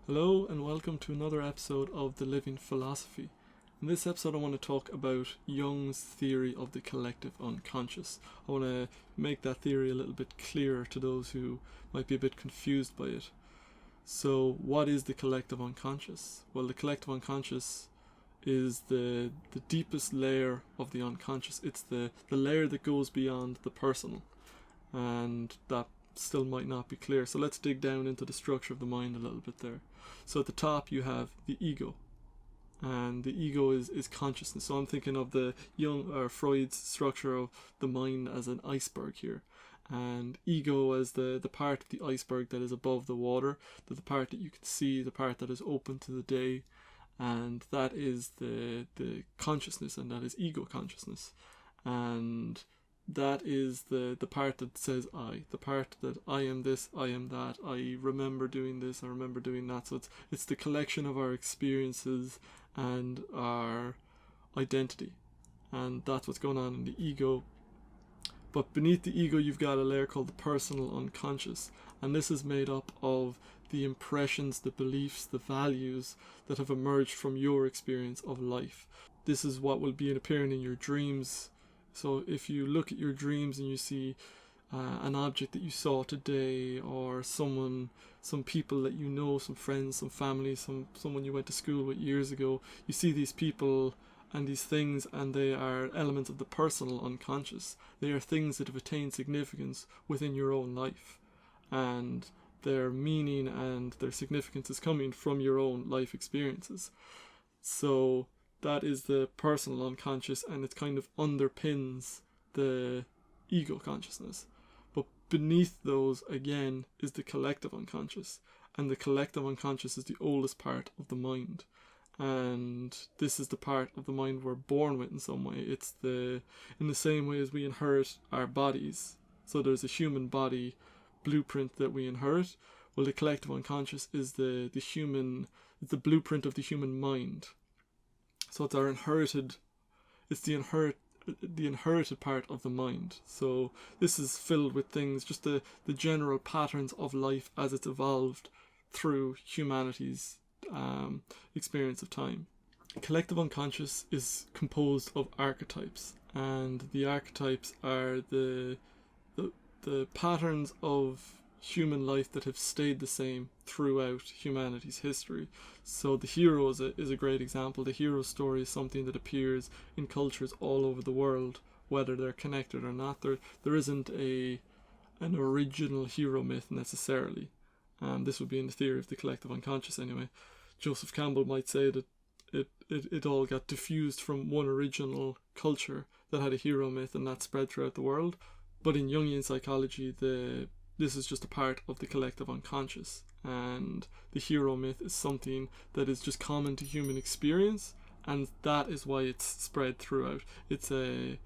Hello and welcome to another episode of The Living Philosophy. In this episode I want to talk about Jung's theory of the collective unconscious. I want to make that theory a little bit clearer to those who might be a bit confused by it. So what is the collective unconscious? Well, the collective unconscious is the deepest layer of the unconscious. It's the layer that goes beyond the personal, and that still might not be clear. So let's dig down into the structure of the mind a little bit there. So at the top you have the ego, and the ego is consciousness. So I'm thinking of the Jung or Freud's structure of the mind as an iceberg here, and ego as the part of the iceberg that is above the water, the part that you can see, the part that is open to the day, and that is the consciousness, and that is ego consciousness. And that is the part that says I, the part that I am this, I am that, I remember doing this, I remember doing that. So it's the collection of our experiences and our identity, and that's what's going on in the ego. But beneath the ego you've got a layer called the personal unconscious, and this is made up of the impressions, the beliefs, the values that have emerged from your experience of life. This is what will be appearing in your dreams. So if you look at your dreams and you see an object that you saw today, or some people that you know, some friends, some family, someone you went to school with years ago, you see these people and these things, and they are elements of the personal unconscious. They are things that have attained significance within your own life, and their meaning and their significance is coming from your own life experiences. So that is the personal unconscious, and it kind of underpins the ego consciousness. But beneath those, again, is the collective unconscious, and the collective unconscious is the oldest part of the mind. And this is the part of the mind we're born with in some way. It's in the same way as we inherit our bodies. So there's a human body blueprint that we inherit. Well, the collective unconscious is the blueprint of the human mind. So it's the inherited part of the mind. So this is filled with things, just the general patterns of life as it's evolved through humanity's experience of time. Collective unconscious is composed of archetypes, and the archetypes are the patterns of human life that have stayed the same throughout humanity's history. So the hero is a great example. The hero story is something that appears in cultures all over the world, whether they're connected or not. There isn't an original hero myth necessarily. This would be in the theory of the collective unconscious anyway. Joseph Campbell might say that it all got diffused from one original culture that had a hero myth, and that spread throughout the world. But in Jungian psychology, this is just a part of the collective unconscious, and the hero myth is something that is just common to human experience, and that is why it's spread throughout. It's an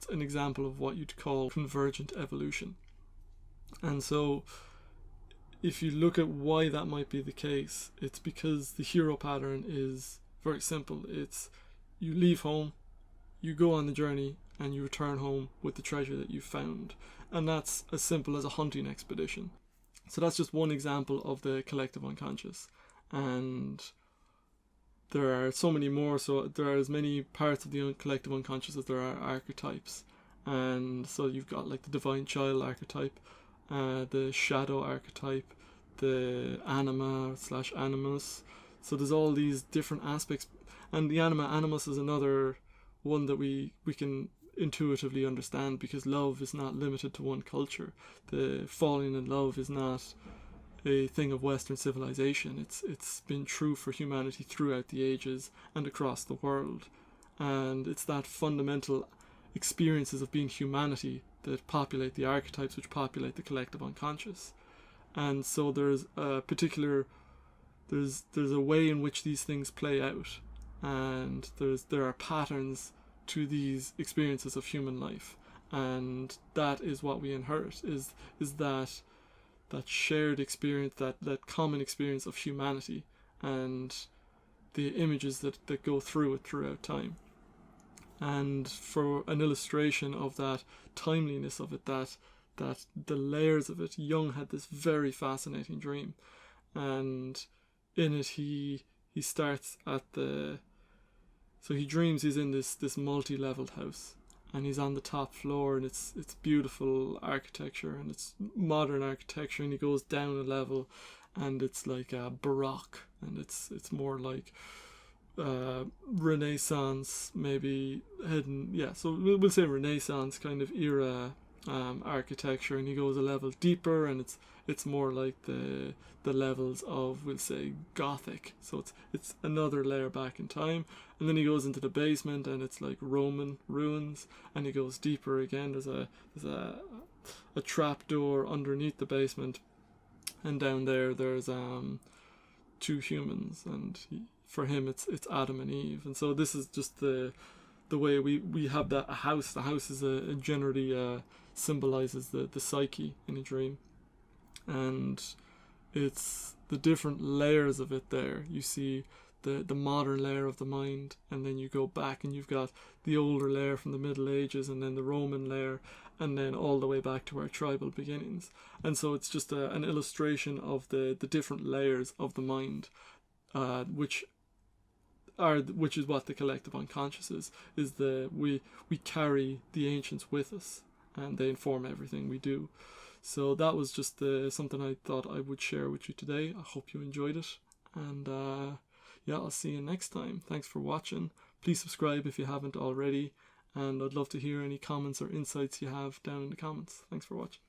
example of what you'd call convergent evolution. And so if you look at why that might be the case, it's because the hero pattern is very simple. It's you leave home, you go on the journey, and you return home with the treasure that you found. And that's as simple as a hunting expedition. So that's just one example of the collective unconscious. And there are so many more. So there are as many parts of the collective unconscious as there are archetypes. And so you've got like the divine child archetype, the shadow archetype, the anima / animus. So there's all these different aspects. And the anima animus is another one that we can intuitively understand, because love is not limited to one culture. The falling in love is not a thing of Western civilization. It's been true for humanity throughout the ages and across the world, and it's that fundamental experiences of being humanity that populate the archetypes, which populate the collective unconscious. And so there's a way in which these things play out, and there are patterns to these experiences of human life, and that is what we inherit, is that shared experience, that common experience of humanity, and the images that go through it throughout time. And for an illustration of that timeliness of it, that the layers of it, Jung had this very fascinating dream, and in it he starts at the so he dreams he's in this multi-leveled house, and he's on the top floor, and it's beautiful architecture, and it's modern architecture, and he goes down a level, and it's like baroque, and it's more like Renaissance, maybe heading, yeah, so we'll say Renaissance kind of era architecture, and he goes a level deeper, and it's more like the levels of, we'll say, Gothic, so it's another layer back in time. And then he goes into the basement, and it's like Roman ruins, and he goes deeper again. There's a trap door underneath the basement, and down there's two humans, and for him it's Adam and Eve. And so this is just the way we have that a house. The house is generally symbolizes the psyche in a dream, and it's the different layers of it there. You see the modern layer of the mind, and then you go back and you've got the older layer from the Middle Ages, and then the Roman layer, and then all the way back to our tribal beginnings. And so it's just an illustration of the different layers of the mind, which is what the collective unconscious is we carry the ancients with us, and they inform everything we do. So that was just something I thought I would share with you today. I hope you enjoyed it, and yeah, I'll see you next time. Thanks for watching. Please subscribe if you haven't already, and I'd love to hear any comments or insights you have down in the comments. Thanks for watching.